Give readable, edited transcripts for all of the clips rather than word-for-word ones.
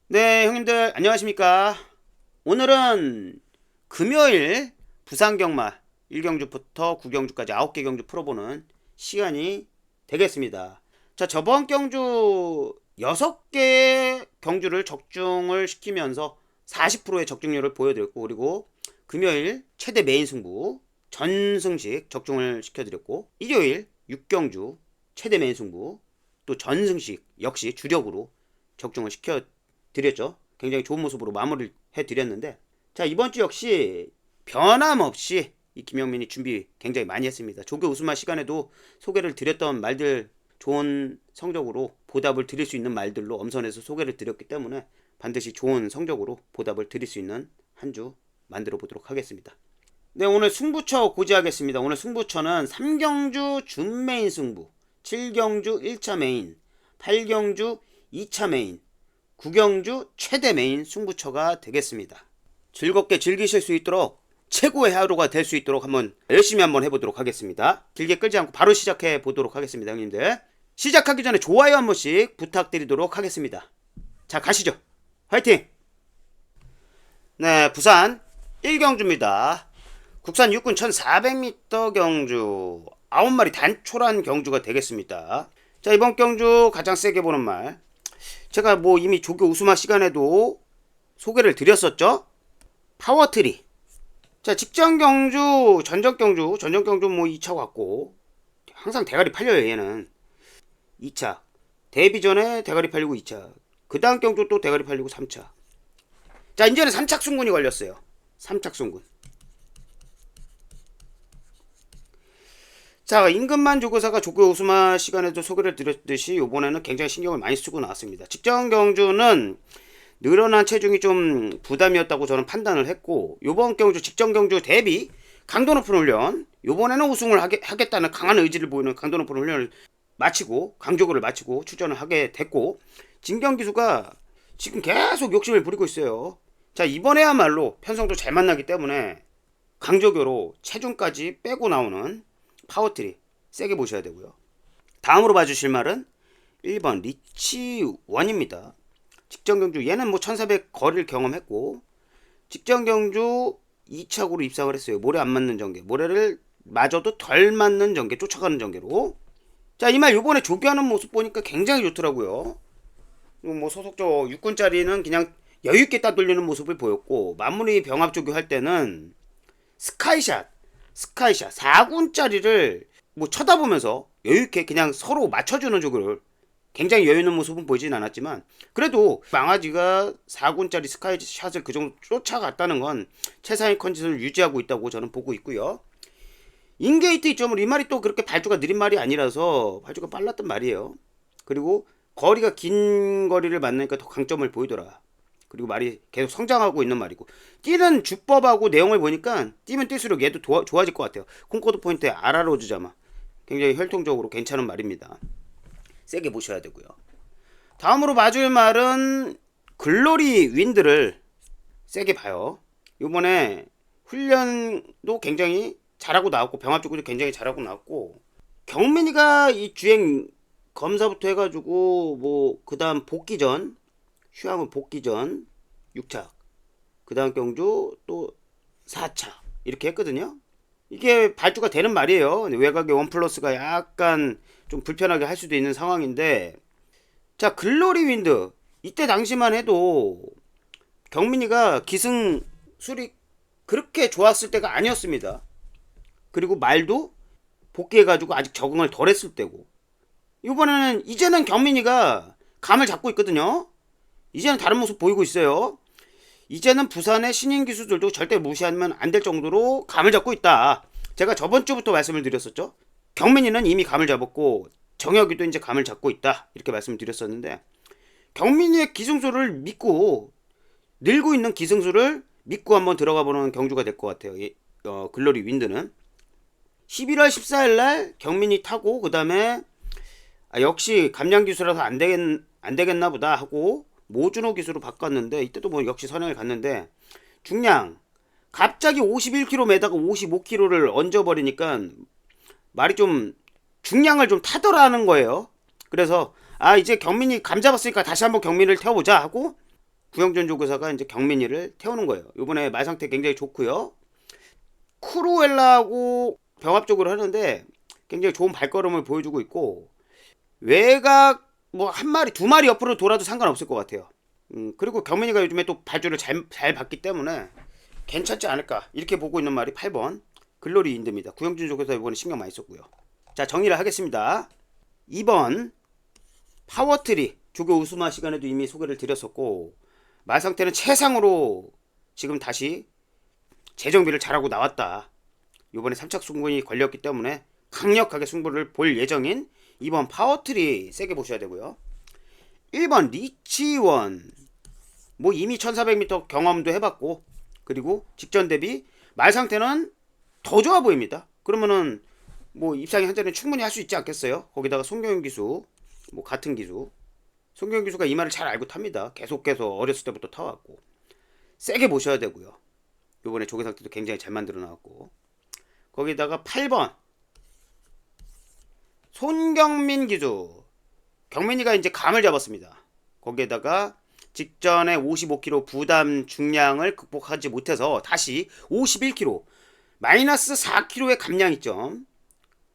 네, 형님들 안녕하십니까? 오늘은 금요일 부산 경마 1경주부터 9경주까지 9개 경주 풀어보는 시간이 되겠습니다. 자, 저번 경주 6개 경주를 적중을 시키면서 40%의 적중률을 보여드렸고, 그리고 금요일 최대 메인 승부 전승식 적중을 시켜드렸고, 일요일 6경주 최대 메인 승부 또 전승식 역시 주력으로 적중을 시켜드렸죠. 굉장히 좋은 모습으로 마무리를 해드렸는데, 자, 이번 주 역시 변함없이 이 김영민이 준비 굉장히 많이 했습니다. 조교 우스마 시간에도 소개를 드렸던 말들, 좋은 성적으로 보답을 드릴 수 있는 말들로 엄선해서 소개를 드렸기 때문에 반드시 좋은 성적으로 보답을 드릴 수 있는 한 주 만들어 보도록 하겠습니다. 네, 오늘 승부처 고지하겠습니다. 오늘 승부처는 3경주 준메인 승부, 7경주 1차 메인, 8경주 2차 메인, 9경주 최대 메인 승부처가 되겠습니다. 즐겁게 즐기실 수 있도록 최고의 하루가 될 수 있도록 열심히 한번 해보도록 하겠습니다. 길게 끌지 않고 바로 시작해 보도록 하겠습니다. 형님들, 시작하기 전에 좋아요 한 번씩 부탁드리도록 하겠습니다. 자, 가시죠. 화이팅! 네, 부산 1경주입니다. 국산 육군 1400m 경주 9마리 단촐한 경주가 되겠습니다. 자, 이번 경주 가장 세게 보는 말, 제가 이미 조교 우스마 시간에도 소개를 드렸었죠. 파워트리. 자, 직전 경주, 전전 경주 2차 왔고, 항상 대가리 팔려요, 얘는. 2차. 데뷔 전에 대가리 팔리고 2차. 그 다음 경주 또 대가리 팔리고 3차. 자, 이제는 3착 순군이 걸렸어요. 3착 순군. 자, 임금만 조교사가 조교 우스마 시간에도 소개를 드렸듯이 이번에는 굉장히 신경을 많이 쓰고 나왔습니다. 직전 경주는 늘어난 체중이 좀 부담이었다고 저는 판단을 했고, 요번 경주 직전 경주 대비 강도 높은 훈련, 요번에는 우승을 하겠다는 강한 의지를 보이는 강도 높은 훈련을 마치고, 강조교를 마치고 출전을 하게 됐고, 진경기수가 지금 계속 욕심을 부리고 있어요. 자, 이번에야말로 편성도 잘 만나기 때문에 강조교로 체중까지 빼고 나오는 파워트리 세게 보셔야 되고요. 다음으로 봐주실 말은 1번 리치원입니다. 직전 경주 얘는 1400 거리를 경험했고, 직전 경주 2착으로 입상을 했어요. 모래 안 맞는 전개, 모래를 맞아도 덜 맞는 전개, 쫓아가는 전개로. 자, 이 말 요번에 조교하는 모습 보니까 굉장히 좋더라고요. 소속적 육군짜리는 그냥 여유있게 따돌리는 모습을 보였고, 마무리 병합 조교할 때는 스카이샷 4군짜리를 쳐다보면서 여유있게 그냥 서로 맞춰주는 조교를 굉장히 여유 있는 모습은 보이진 않았지만, 그래도 망아지가 4군짜리 스카이샷을 그 정도 쫓아갔다는 건 최상의 컨디션을 유지하고 있다고 저는 보고 있고요. 인게이트 2점을, 이 말이 또 그렇게 발주가 느린 말이 아니라서 발주가 빨랐단 말이에요. 그리고 거리가 긴 거리를 만나니까 더 강점을 보이더라. 그리고 말이 계속 성장하고 있는 말이고, 뛰는 주법하고 내용을 보니까 뛰면 뛸수록 얘도 좋아질 것 같아요. 콩코드 포인트의 아라로즈자마, 굉장히 혈통적으로 괜찮은 말입니다. 세게 보셔야 되고요. 다음으로 봐줄 말은 글로리 윈드를 세게 봐요. 요번에 훈련도 굉장히 잘하고 나왔고, 병합 쪽도 굉장히 잘하고 나왔고, 경민이가 이 주행 검사부터 해가지고 그 다음 복귀전, 휴양은 복귀전 6차, 그 다음 경주 또 4차 이렇게 했거든요. 이게 발주가 되는 말이에요. 외곽의 원 플러스가 약간 좀 불편하게 할 수도 있는 상황인데, 자, 글로리 윈드 이때 당시만 해도 경민이가 기승술이 그렇게 좋았을 때가 아니었습니다. 그리고 말도 복귀해가지고 아직 적응을 덜 했을 때고, 이제는 경민이가 감을 잡고 있거든요. 이제는 다른 모습 보이고 있어요. 이제는 부산의 신인 기수들도 절대 무시하면 안 될 정도로 감을 잡고 있다. 제가 저번 주부터 말씀을 드렸었죠. 경민이는 이미 감을 잡았고, 정혁이도 이제 감을 잡고 있다, 이렇게 말씀을 드렸었는데, 경민이의 기승수를 믿고, 늘고 있는 기승수를 믿고 한번 들어가 보는 경주가 될 것 같아요. 글로리 윈드는 11월 14일 날 경민이 타고, 그 다음에 역시 감량 기수라서 안 되겠나 보다 하고 모준호 기수로 바꿨는데, 이때도 역시 선행을 갔는데, 중량 갑자기 51km에다가 55km를 얹어버리니까 말이 좀 중량을 좀 타더라는 거예요. 그래서 이제 경민이 감 잡았으니까 다시 한번 경민을 태워보자 하고 구영준 조교사가 이제 경민이를 태우는 거예요. 이번에 말 상태 굉장히 좋고요. 크루엘라하고 병합적으로 하는데 굉장히 좋은 발걸음을 보여주고 있고, 외곽 뭐 한 마리 두 마리 옆으로 돌아도 상관없을 것 같아요. 그리고 경민이가 요즘에 또 발주를 잘 받기 때문에 괜찮지 않을까 이렇게 보고 있는 말이 8번 글로리 인드입니다. 구영준 조교사 이번에 신경 많이 썼고요. 자, 정리를 하겠습니다. 2번 파워트리 조교 우스마 시간에도 이미 소개를 드렸었고, 말 상태는 최상으로 지금 다시 재정비를 잘하고 나왔다. 이번에 3착 승부이 걸렸기 때문에 강력하게 승부를 볼 예정인 2번 파워트리 세게 보셔야 되고요. 1번 리치원 뭐 이미 1400m 경험도 해봤고, 그리고 직전 대비 말 상태는 더 좋아 보입니다. 그러면은 뭐 입상이 한 잔은 충분히 할 수 있지 않겠어요? 거기다가 송경윤 기수 뭐 같은 기수, 송경윤 기수가 이 말을 잘 알고 탑니다. 계속해서 어렸을 때부터 타왔고, 세게 보셔야 되고요. 요번에 조개 상태도 굉장히 잘 만들어 나왔고, 거기다가 8번 손경민 기수, 경민이가 이제 감을 잡았습니다. 거기에다가 직전에 55kg 부담 중량을 극복하지 못해서 다시 51kg 마이너스 4kg의 감량 있죠.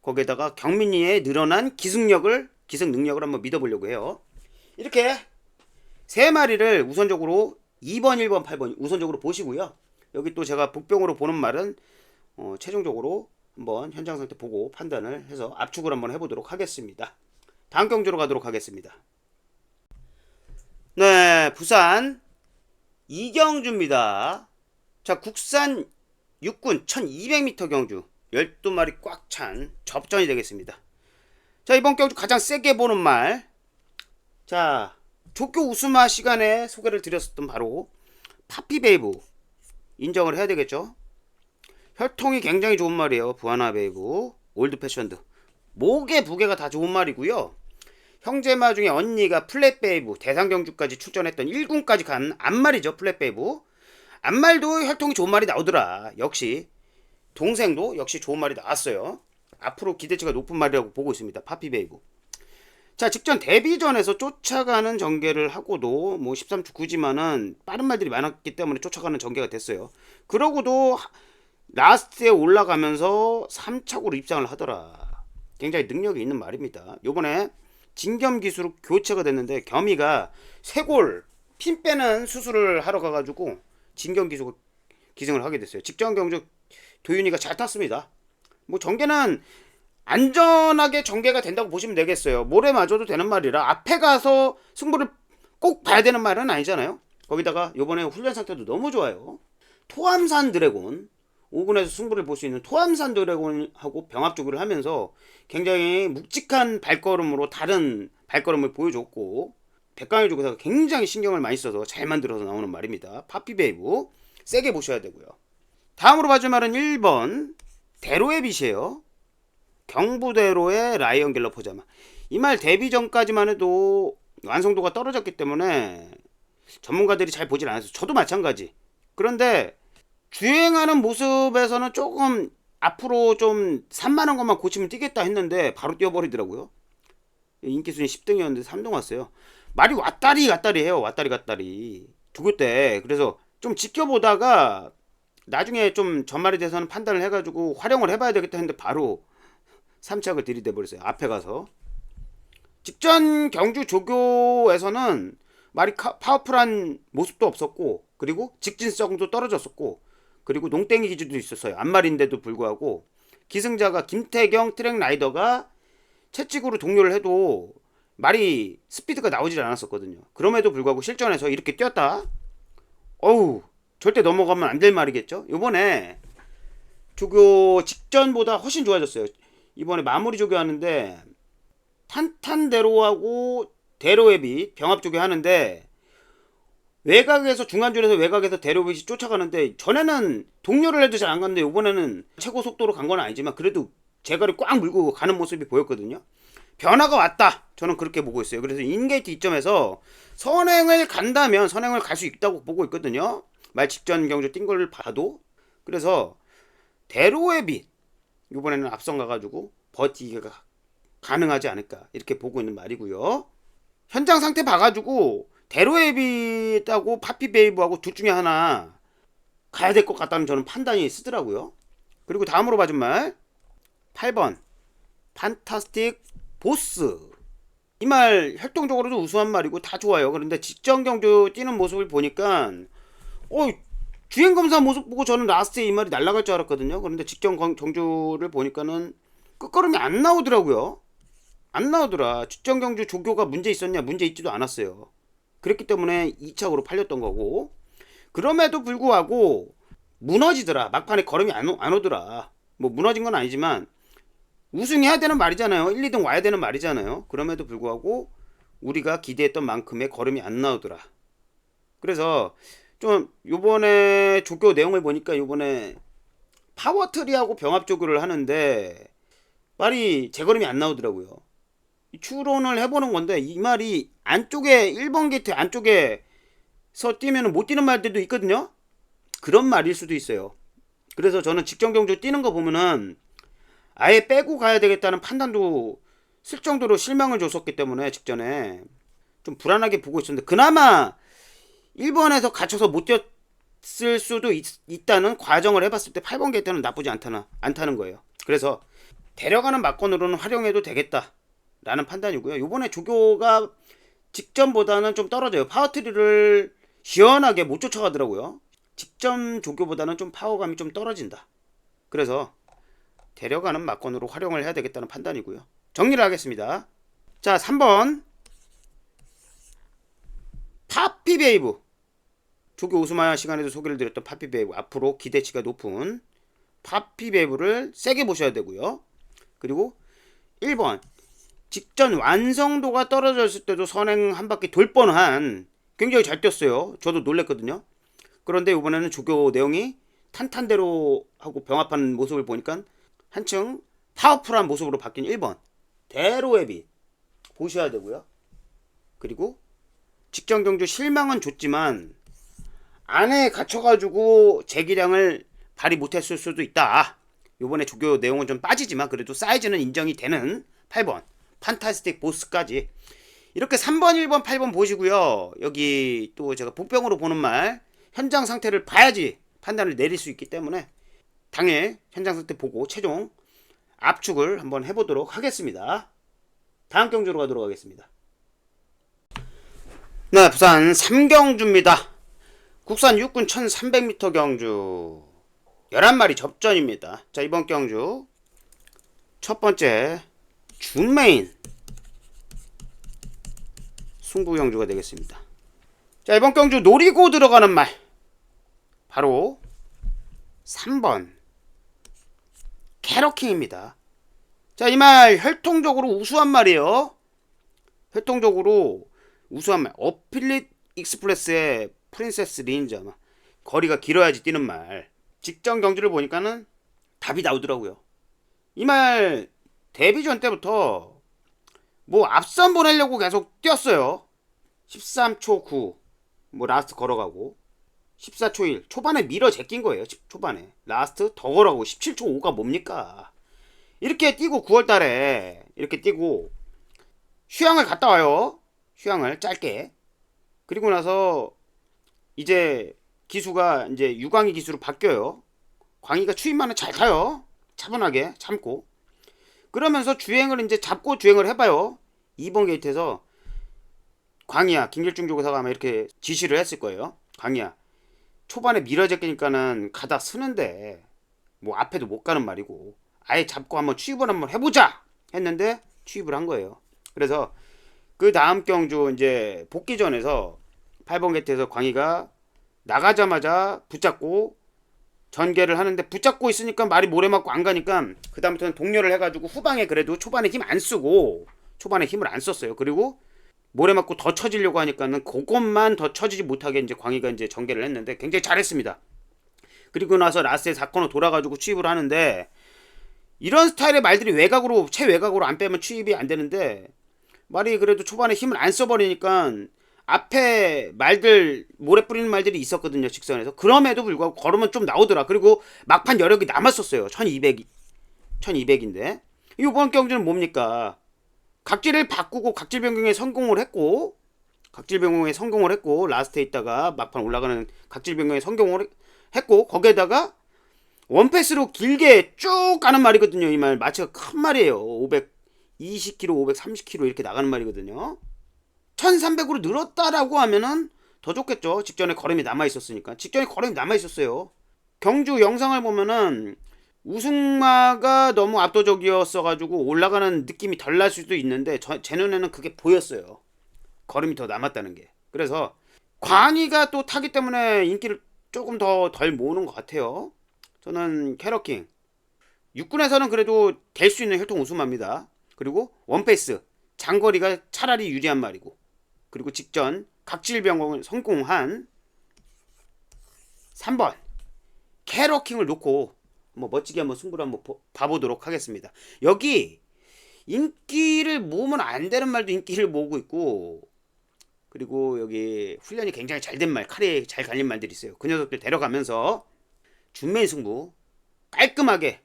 거기에다가 경민이의 늘어난 기승 능력을 한번 믿어보려고 해요. 이렇게 세 마리를 우선적으로 2번, 1번, 8번 우선적으로 보시고요. 여기 또 제가 복병으로 보는 말은 최종적으로 한번 현장 상태 보고 판단을 해서 압축을 한번 해보도록 하겠습니다. 다음 경주로 가도록 하겠습니다. 네, 부산 이경주입니다. 자, 국산 육군 1200m 경주 12마리 꽉 찬 접전이 되겠습니다. 자, 이번 경주 가장 세게 보는 말, 자, 조교 우스마 시간에 소개를 드렸었던 바로 파피베이브 인정을 해야 되겠죠. 혈통이 굉장히 좋은 말이에요. 부하나 베이브 올드 패션드, 목의 부계가 다 좋은 말이고요. 형제마 중에 언니가 플랫베이브 대상경주까지 출전했던 1군까지 간 암말이죠. 플랫베이브 암말도 혈통이 좋은 말이 나오더라. 역시 동생도 역시 좋은 말이 나왔어요. 앞으로 기대치가 높은 말이라고 보고 있습니다. 파피베이브. 자, 직전 데뷔전에서 쫓아가는 전개를 하고도 뭐 13초 9지만은 빠른 말들이 많았기 때문에 쫓아가는 전개가 됐어요. 그러고도 라스트에 올라가면서 3착으로 입상을 하더라. 굉장히 능력이 있는 말입니다. 요번에 진겸 기수로 교체가 됐는데, 겸이가 쇄골 핀 빼는 수술을 하러 가가지고 진겸 기수가 기승을 하게 됐어요. 직전 경주 도윤이가 잘 탔습니다. 뭐 전개는 안전하게 전개가 된다고 보시면 되겠어요. 모래 맞아도 되는 말이라 앞에 가서 승부를 꼭 봐야 되는 말은 아니잖아요. 거기다가 요번에 훈련 상태도 너무 좋아요. 토암산 드래곤 5군에서 승부를 볼 수 있는 토암산 드래곤하고 병합조교를 하면서 굉장히 묵직한 발걸음으로 다른 발걸음을 보여줬고, 백강일 조교사가 굉장히 신경을 많이 써서 잘 만들어서 나오는 말입니다. 파피베이브 세게 보셔야 되고요. 다음으로 봐줄 말은 1번 대로의 빛이에요. 경부대로의 라이언 갤러포자마. 이 말 데뷔 전까지만 해도 완성도가 떨어졌기 때문에 전문가들이 잘 보질 않았어요. 저도 마찬가지. 그런데 주행하는 모습에서는 조금 앞으로 좀 산만한 것만 고치면 뛰겠다 했는데 바로 뛰어버리더라고요. 인기순위 10등이었는데 3등 왔어요. 말이 왔다리 갔다리 해요. 왔다리 갔다리 두고 때. 그래서 좀 지켜보다가 나중에 좀 전말이 돼서는 판단을 해가지고 활용을 해봐야 되겠다 했는데 바로 3착을 들이대 버렸어요. 앞에 가서. 직전 경주 조교에서는 말이 파워풀한 모습도 없었고, 그리고 직진성도 떨어졌었고, 그리고 농땡이 기준도 있었어요. 앞말인데도 불구하고 기승자가 김태경 트랙 라이더가 채찍으로 동료를 해도 말이 스피드가 나오질 않았었거든요. 그럼에도 불구하고 실전에서 이렇게 뛰었다. 어우, 절대 넘어가면 안 될 말이겠죠. 이번에 조교 직전보다 훨씬 좋아졌어요. 이번에 마무리 조교 하는데 탄탄대로하고 대로회비 병합 조교 하는데, 외곽에서 중간줄에서 외곽에서 대로빛이 쫓아가는데, 전에는 동료를 해도 잘 안 갔는데 이번에는 최고 속도로 간 건 아니지만 그래도 제가를 꽉 물고 가는 모습이 보였거든요. 변화가 왔다, 저는 그렇게 보고 있어요. 그래서 인게이트 이점에서 선행을 간다면 선행을 갈 수 있다고 보고 있거든요. 말 직전 경주 뛴 걸 봐도. 그래서 대로의 빛 이번에는 앞선 가가지고 버티기가 가능하지 않을까 이렇게 보고 있는 말이고요. 현장 상태 봐가지고 데로헤빗하고 파피베이브하고 둘 중에 하나 가야 될 것 같다는 저는 판단이 쓰더라고요. 그리고 다음으로 봐준 말 8번 판타스틱 보스. 이 말 활동적으로도 우수한 말이고 다 좋아요. 그런데 직전 경주 뛰는 모습을 보니까 주행 검사 모습 보고 저는 라스트에 이 말이 날아갈 줄 알았거든요. 그런데 직전 경주를 보니까는 끝걸음이 안 나오더라고요. 안 나오더라. 직전 경주 조교가 문제 있었냐? 문제 있지도 않았어요. 그랬기 때문에 2착으로 팔렸던 거고, 그럼에도 불구하고 무너지더라. 막판에 걸음이 안 오더라. 뭐 무너진 건 아니지만 우승해야 되는 말이잖아요. 1, 2등 와야 되는 말이잖아요. 그럼에도 불구하고 우리가 기대했던 만큼의 걸음이 안 나오더라. 그래서 좀 요번에 조교 내용을 보니까 요번에 파워트리하고 병합 조교를 하는데 말이 제 걸음이 안 나오더라고요. 추론을 해보는 건데 이 말이 안쪽에 1번 게이트 안쪽에서 뛰면 못 뛰는 말들도 있거든요. 그런 말일 수도 있어요. 그래서 저는 직전 경주 뛰는 거 보면은 아예 빼고 가야 되겠다는 판단도 쓸 정도로 실망을 줬었기 때문에 직전에 좀 불안하게 보고 있었는데, 그나마 1번에서 갇혀서 못 뛰었을 수도 있다는 과정을 해봤을 때 8번 게이트는 나쁘지 않다는 거예요. 그래서 데려가는 막건으로는 활용해도 되겠다 라는 판단이고요. 요번에 조교가 직전보다는 좀 떨어져요. 파워트리를 시원하게 못 쫓아가더라고요. 직전 조교보다는 좀 파워감이 좀 떨어진다. 그래서 데려가는 막건으로 활용을 해야 되겠다는 판단이고요. 정리를 하겠습니다. 자, 3번 파피베이브. 조교 우스마야 시간에도 소개를 드렸던 파피베이브. 앞으로 기대치가 높은 파피베이브를 세게 보셔야 되고요. 그리고 1번 직전 완성도가 떨어졌을 때도 선행 한 바퀴 돌 뻔한, 굉장히 잘 뛰었어요. 저도 놀랬거든요. 그런데 이번에는 조교 내용이 탄탄대로 하고 병합하는 모습을 보니까 한층 파워풀한 모습으로 바뀐 1번 데로헤빗 보셔야 되고요. 그리고 직전 경주 실망은 줬지만 안에 갇혀가지고 제기량을 발휘 못했을 수도 있다. 요번에 조교 내용은 좀 빠지지만 그래도 사이즈는 인정이 되는 8번 판타스틱 보스까지 이렇게 3번 1번 8번 보시고요. 여기 또 제가 복병으로 보는 말 현장 상태를 봐야지 판단을 내릴 수 있기 때문에 당일 현장 상태 보고 최종 압축을 한번 해보도록 하겠습니다. 다음 경주로 가도록 하겠습니다. 네, 부산 3경주입니다. 국산 육군 1300m 경주 11마리 접전입니다. 자, 이번 경주 첫 번째 준메인 승부 경주가 되겠습니다. 자, 이번 경주 노리고 들어가는 말 바로 3번 캐러킹입니다. 자, 이 말 혈통적으로 우수한 말이에요. 혈통적으로 우수한 말. 어필릿 익스프레스의 프린세스 린자. 거리가 길어야지 뛰는 말. 직전 경주를 보니까는 답이 나오더라고요. 이 말 데뷔전 때부터 뭐 앞선 보내려고 계속 뛰었어요. 13초 9 뭐 라스트 걸어가고 14초 1 초반에 밀어 제낀 거예요. 초반에 라스트 더 걸어가고 17초 5가 뭡니까. 이렇게 뛰고 9월달에 이렇게 뛰고 휴양을 갔다 와요. 휴양을 짧게. 그리고 나서 이제 기수가 이제 유광희 기수로 바뀌어요. 광희가 추임만은 잘 타요. 차분하게 참고. 그러면서 주행을 이제 잡고 주행을 해봐요. 2번 게이트에서 광희야, 김길중 조교사가 아마 이렇게 지시를 했을 거예요. 광희야, 초반에 밀어제끼니까는 가다 쓰는데 뭐 앞에도 못 가는 말이고 아예 잡고 한번 취입을 한번 해보자 했는데 취입을 한 거예요. 그래서 그 다음 경주 이제 복귀전에서 8번 게이트에서 광희가 나가자마자 붙잡고 전개를 하는데 붙잡고 있으니까 말이 모래 맞고 안 가니까 그 다음부터는 동료를 해가지고 후방에 그래도 초반에 힘 안 쓰고 초반에 힘을 안 썼어요. 그리고 모래 맞고 더 쳐지려고 하니까는 그것만 더 쳐지지 못하게 이제 광희가 이제 전개를 했는데 굉장히 잘했습니다. 그리고 나서 라스트에 4코너 돌아가지고 취입을 하는데 이런 스타일의 말들이 외곽으로 최외곽으로 안 빼면 취입이 안 되는데 말이 그래도 초반에 힘을 안 써버리니까 앞에 말들 모래 뿌리는 말들이 있었거든요. 직선에서. 그럼에도 불구하고 걸으면 좀 나오더라. 그리고 막판 여력이 남았었어요. 1200인데 이번 경주는 뭡니까? 각질을 바꾸고 각질 변경에 성공을 했고 각질병공에 성공을 했고 라스트에 있다가 막판 올라가는 각질병공에 성공을 했고 거기에다가 원패스로 길게 쭉 가는 말이거든요. 이 말 마치가 큰 말이에요. 520kg, 530kg 이렇게 나가는 말이거든요. 1300으로 늘었다라고 하면은 더 좋겠죠. 직전에 걸음이 남아있었으니까. 직전에 걸음이 남아있었어요. 경주 영상을 보면은 우승마가 너무 압도적이었어가지고 올라가는 느낌이 덜 날 수도 있는데 제 눈에는 그게 보였어요. 걸음이 더 남았다는 게. 그래서 광희가 또 타기 때문에 인기를 조금 더 덜 모으는 것 같아요. 저는 캐럿킹. 육군에서는 그래도 될 수 있는 혈통 우승마입니다. 그리고 원패스 장거리가 차라리 유리한 말이고, 그리고 직전 각질병공을 성공한 3번 캐럿킹을 놓고 멋지게 한번 승부를 한번 봐보도록 하겠습니다. 여기 인기를 모으면 안 되는 말도 인기를 모으고 있고, 그리고 여기 훈련이 굉장히 잘 된 말, 칼에 잘 갈린 말들이 있어요. 그 녀석들 데려가면서 준메인 승부 깔끔하게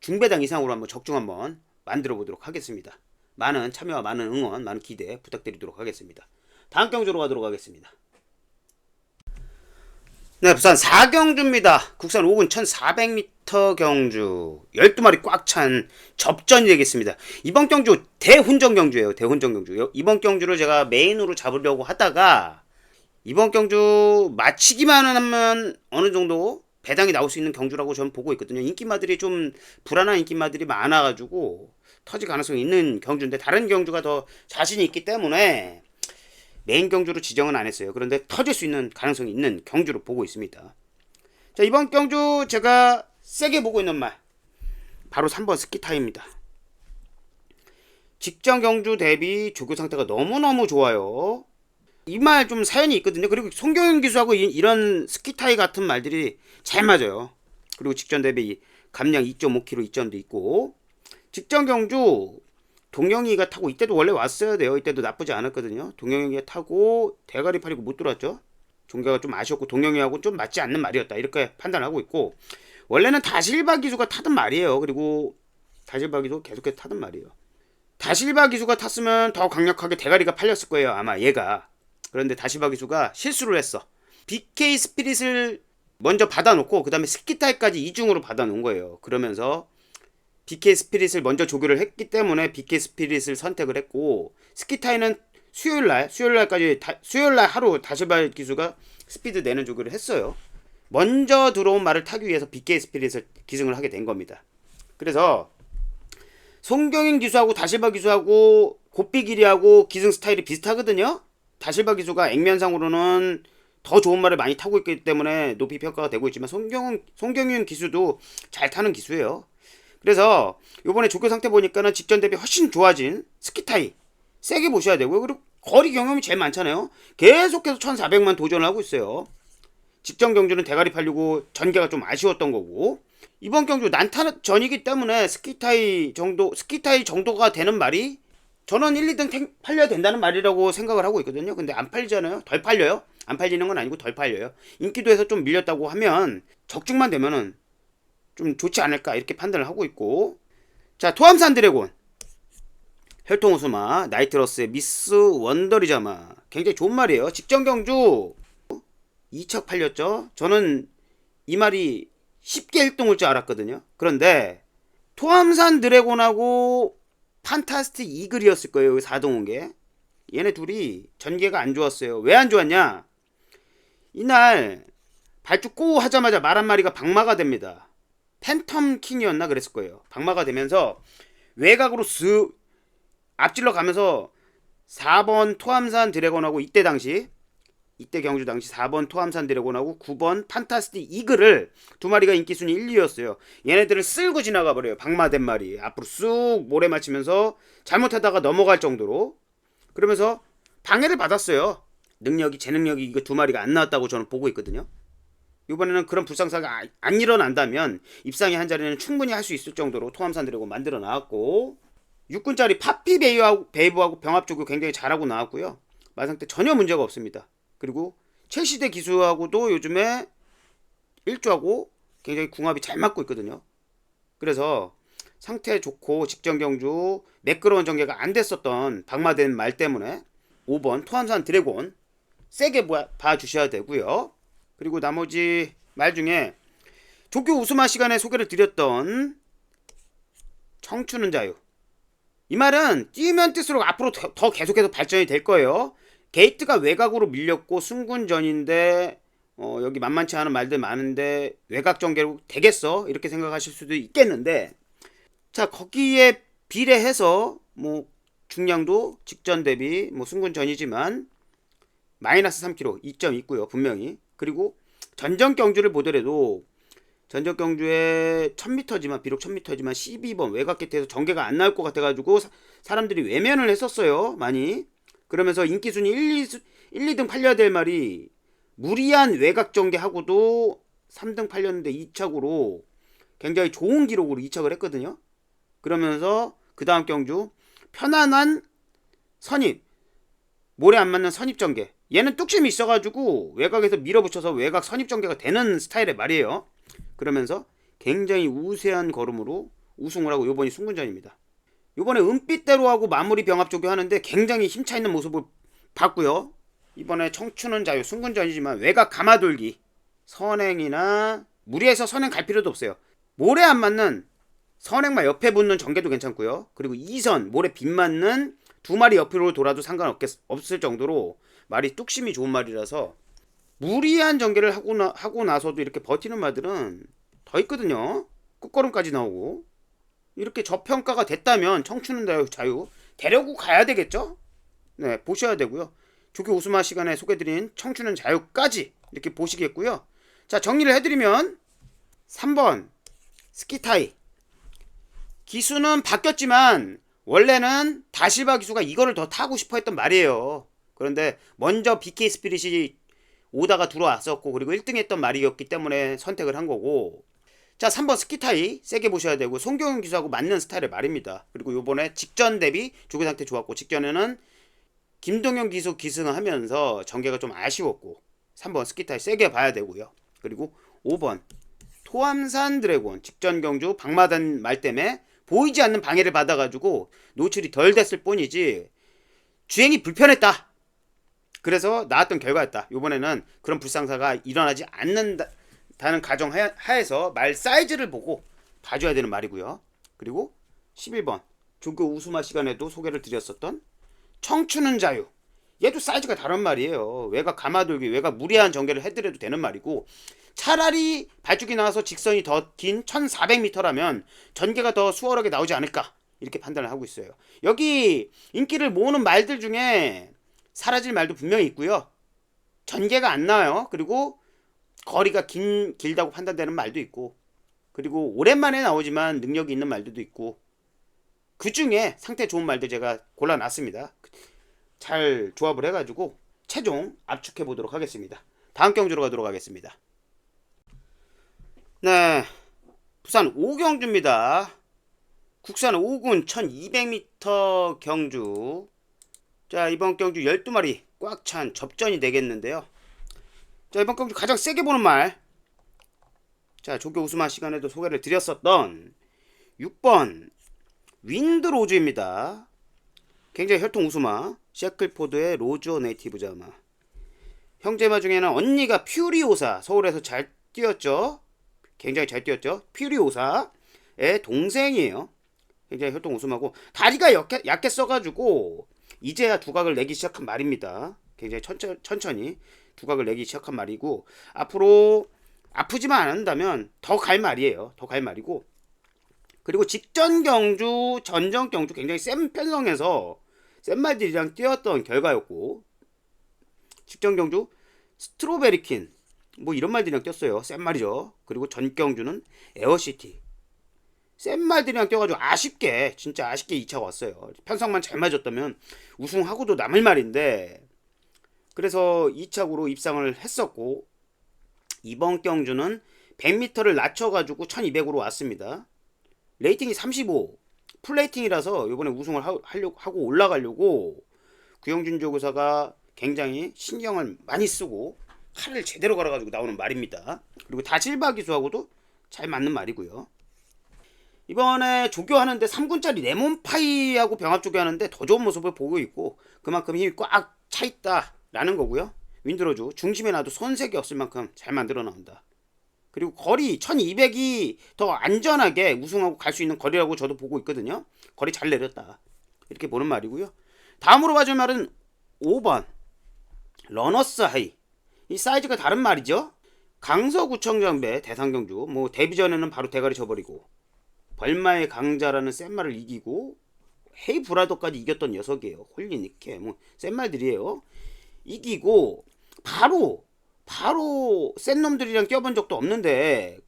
중배당 이상으로 한번 적중 한번 만들어 보도록 하겠습니다. 많은 참여와 많은 응원, 많은 기대 부탁드리도록 하겠습니다. 다음 경주로 가도록 하겠습니다. 네, 부산 4경주입니다. 국산 5군 1400m 경주 12마리 꽉 찬 접전이 되겠습니다. 이번 경주 대훈전 경주예요. 대훈전 경주. 이번 경주를 제가 메인으로 잡으려고 하다가 이번 경주 마치기만 하면 어느 정도 배당이 나올 수 있는 경주라고 저는 보고 있거든요. 인기마들이 좀 불안한 인기마들이 많아가지고 터질 가능성이 있는 경주인데, 다른 경주가 더 자신이 있기 때문에 메인 경주로 지정은 안 했어요. 그런데 터질 수 있는 가능성이 있는 경주로 보고 있습니다. 자, 이번 경주 제가 세게 보고 있는 말 바로 3번 스키타입니다. 직전 경주 대비 조교 상태가 너무너무 좋아요. 이 말 좀 사연이 있거든요. 그리고 송경윤 기수하고 이런 스키타이 같은 말들이 잘 맞아요. 그리고 직전 대비 감량 2.5kg 이점도 있고, 직전 경주 동영이가 타고 이때도 원래 왔어야 돼요. 이때도 나쁘지 않았거든요. 동영이가 타고 대가리 팔리고 못 들어왔죠. 종교가 좀 아쉬웠고 동영이하고 좀 맞지 않는 말이었다, 이렇게 판단하고 있고, 원래는 다실바 기수가 타던 말이에요. 그리고 다실바 기수 계속해서 타던 말이에요. 다실바 기수가 탔으면 더 강력하게 대가리가 팔렸을 거예요, 아마 얘가. 그런데 다실바 기수가 실수를 했어. BK 스피릿을 먼저 받아놓고 그 다음에 스키타이까지 이중으로 받아놓은 거예요. 그러면서 BK 스피릿을 먼저 조교를 했기 때문에 BK 스피릿을 선택을 했고, 스키타이는 수요일날 하루 다실바 기수가 스피드 내는 조교를 했어요. 먼저 들어온 말을 타기 위해서 BK 스피릿을 기승을 하게 된 겁니다. 그래서 송경인 기수하고 다실바 기수하고 곱비길이하고 기승 스타일이 비슷하거든요. 다실바 기수가 액면상으로는 더 좋은 말을 많이 타고 있기 때문에 높이 평가가 되고 있지만 송경윤 기수도 잘 타는 기수예요. 그래서 요번에 조교 상태 보니까는 직전 대비 훨씬 좋아진 스키타이 세게 보셔야 되고요. 그리고 거리 경험이 제일 많잖아요. 계속해서 1400만 도전을 하고 있어요. 직전 경주는 대가리 팔리고 전개가 좀 아쉬웠던 거고, 이번 경주 난타전이기 때문에 스키타이 정도가 되는 말이 저는 1, 2등 팔려야 된다는 말이라고 생각을 하고 있거든요. 근데 안 팔리잖아요. 덜 팔려요. 안 팔리는 건 아니고 덜 팔려요. 인기도에서 좀 밀렸다고 하면 적중만 되면은 좀 좋지 않을까, 이렇게 판단을 하고 있고. 자, 토암산 드래곤 혈통 우수마 나이트러스의 미스 원더리자마 굉장히 좋은 말이에요. 직전 경주 2척 팔렸죠. 저는 이 말이 쉽게 1등 올 줄 알았거든요. 그런데 토암산 드래곤하고 판타스틱 이글이었을 거예요. 여기 4등 온 게. 얘네 둘이 전개가 안 좋았어요. 왜 안 좋았냐? 이날 발주 꼬 하자마자 말 한마리가 박마가 됩니다. 팬텀 킹이었나 그랬을 거예요. 박마가 되면서 외곽으로 쓱 앞질러 가면서 4번 토암산 드래곤하고 이때 경주 당시 4번 토암산 드래곤하고 9번 판타스틱 이글을 두 마리가 인기순위 1, 2였어요. 얘네들을 쓸고 지나가 버려요. 박마된 말이 앞으로 쑥 모래 맞추면서 잘못하다가 넘어갈 정도로. 그러면서 방해를 받았어요. 제 능력이 이거 두 마리가 안 나왔다고 저는 보고 있거든요. 이번에는 그런 불상사가 안 일어난다면 입상의 한 자리는 충분히 할 수 있을 정도로 토암산 드래곤 만들어 나왔고, 6군짜리 파피 베이브하고 병합조교 굉장히 잘하고 나왔고요. 마상 때 전혀 문제가 없습니다. 그리고 최시대 기수하고도 요즘에 일조하고 굉장히 궁합이 잘 맞고 있거든요. 그래서 상태 좋고 직전 경주 매끄러운 전개가 안 됐었던 박마된 말 때문에 5번 토암산 드래곤 세게 봐주셔야 되고요. 그리고 나머지 말 중에 조교 우스마 시간에 소개를 드렸던 청춘은 자유, 이 말은 뛰면 뛸수록 앞으로 더 계속해서 발전이 될 거예요. 게이트가 외곽으로 밀렸고 승군전인데 여기 만만치 않은 말들 많은데 외곽 전개로 되겠어? 이렇게 생각하실 수도 있겠는데, 자 거기에 비례해서 뭐 중량도 직전 대비 뭐 승군전이지만 마이너스 3kg 이점이 있고요, 분명히. 그리고 전전 경주를 보더라도 전적 경주에 1000m지만 비록 1000m지만 12번 외곽 곁에서 전개가 안 나올 것 같아가지고 사람들이 외면을 했었어요, 많이. 그러면서 인기순위 1, 2등 팔려야 될 말이 무리한 외곽 전개하고도 3등 팔렸는데 2착으로 굉장히 좋은 기록으로 2착을 했거든요. 그러면서 그 다음 경주 편안한 선입, 모래 안 맞는 선입 전개, 얘는 뚝심이 있어가지고 외곽에서 밀어붙여서 외곽 선입 전개가 되는 스타일의 말이에요. 그러면서 굉장히 우세한 걸음으로 우승을 하고 요번이 승군전입니다. 요번에 은빛대로 하고 마무리 병합 조교 하는데 굉장히 힘차 있는 모습을 봤고요. 이번에 청춘은 자유 승군전이지만 외곽 감아돌기 선행이나 무리해서 선행 갈 필요도 없어요. 모래 안 맞는 선행만 옆에 붙는 전개도 괜찮고요. 그리고 2선 모래 빗 맞는 두 마리 옆으로 돌아도 상관없을 정도로 말이 뚝심이 좋은 말이라서 무리한 전개를 하고 나서도 이렇게 버티는 말들은 더 있거든요. 끝걸음까지 나오고. 이렇게 저평가가 됐다면 청춘은 자유 데려고 가야 되겠죠? 네, 보셔야 되고요. 조교 우스마 시간에 소개드린 청춘은 자유까지 이렇게 보시겠고요. 자, 정리를 해드리면 3번 스키타이 기수는 바뀌었지만 원래는 다실바 기수가 이거를 더 타고 싶어 했던 말이에요. 그런데 먼저 BK 스피릿이 오다가 들어왔었고 그리고 1등 했던 말이었기 때문에 선택을 한 거고, 자 3번 스키타이 세게 보셔야 되고 송경훈 기수하고 맞는 스타일의 말입니다. 그리고 요번에 직전 대비 조교 상태 좋았고 직전에는 김동현 기수 기승을 하면서 전개가 좀 아쉬웠고 3번 스키타이 세게 봐야 되고요. 그리고 5번 토암산 드래곤 직전 경주 방마단 말 때문에 보이지 않는 방해를 받아가지고 노출이 덜 됐을 뿐이지 주행이 불편했다. 그래서 나왔던 결과였다. 이번에는 그런 불상사가 일어나지 않는다는 가정 하에서 말 사이즈를 보고 봐줘야 되는 말이고요. 그리고 11번 조교 우수마 시간에도 소개를 드렸었던 청춘은 자유, 얘도 사이즈가 다른 말이에요. 외곽 감아돌기, 외곽 무리한 전개를 해드려도 되는 말이고, 차라리 발죽이 나와서 직선이 더 긴 1400m라면 전개가 더 수월하게 나오지 않을까 이렇게 판단을 하고 있어요. 여기 인기를 모으는 말들 중에 사라질 말도 분명히 있고요. 전개가 안 나와요. 그리고 거리가 길다고 판단되는 말도 있고, 그리고 오랜만에 나오지만 능력이 있는 말들도 있고, 그 중에 상태 좋은 말들 제가 골라놨습니다. 잘 조합을 해가지고 최종 압축해 보도록 하겠습니다. 다음 경주로 가도록 하겠습니다. 네, 부산 5경주입니다. 국산 5군 1200m 경주. 자, 이번 경주 12마리 꽉 찬 접전이 되겠는데요. 자, 이번 경주 가장 세게 보는 말, 자 조교 우스마 시간에도 소개를 드렸었던 6번 윈드로즈입니다. 굉장히 혈통 우스마 셰클포드의 로즈오 네이티브 자마. 형제마 중에는 언니가 퓨리오사, 서울에서 잘 뛰었죠. 굉장히 잘 뛰었죠. 퓨리오사의 동생이에요. 굉장히 혈통 우스마고 다리가 약해 써가지고 이제야 두각을 내기 시작한 말입니다. 굉장히 천천히 두각을 내기 시작한 말이고, 앞으로 아프지만 않는다면 더 갈 말이에요. 더 갈 말이고, 그리고 직전 경주, 전전 경주 굉장히 센 편성에서 센 말들이랑 뛰었던 결과였고, 직전 경주 스트로베리킨 뭐 이런 말들이랑 뛰었어요. 센 말이죠. 그리고 전 경주는 에어시티 센 말들이랑 뛰어가지고 아쉽게, 진짜 아쉽게 2차가 왔어요. 편성만 잘 맞았다면 우승하고도 남을 말인데, 그래서 2착으로 입상을 했었고, 이번 경주는 100m를 낮춰가지고 1200으로 왔습니다. 레이팅이 35 풀레이팅이라서 이번에 우승을 하고 올라가려고 구영준 조교사가 굉장히 신경을 많이 쓰고 칼을 제대로 갈아가지고 나오는 말입니다. 그리고 다실바 기수하고도 잘 맞는 말이고요. 이번에 조교하는데 3군짜리 레몬파이하고 병합 조교하는데 더 좋은 모습을 보고 있고, 그만큼 힘이 꽉 차 있다라는 거고요. 윈드로즈 중심에 놔도 손색이 없을 만큼 잘 만들어 나온다. 그리고 거리 1200이 더 안전하게 우승하고 갈 수 있는 거리라고 저도 보고 있거든요. 거리 잘 내렸다. 이렇게 보는 말이고요. 다음으로 봐줄 말은 5번 러너스 하이. 이 사이즈가 다른 말이죠. 강서구청장배 대상경주 뭐 데뷔 전에는 바로 대가리 쳐버리고 벌마의 강자라는 센 말을 이기고 헤이 브라더까지 이겼던 녀석이에요. 홀리니케 뭐 센 말들이에요. 이기고 바로 센 놈들이랑 뛰어본 적도 없는데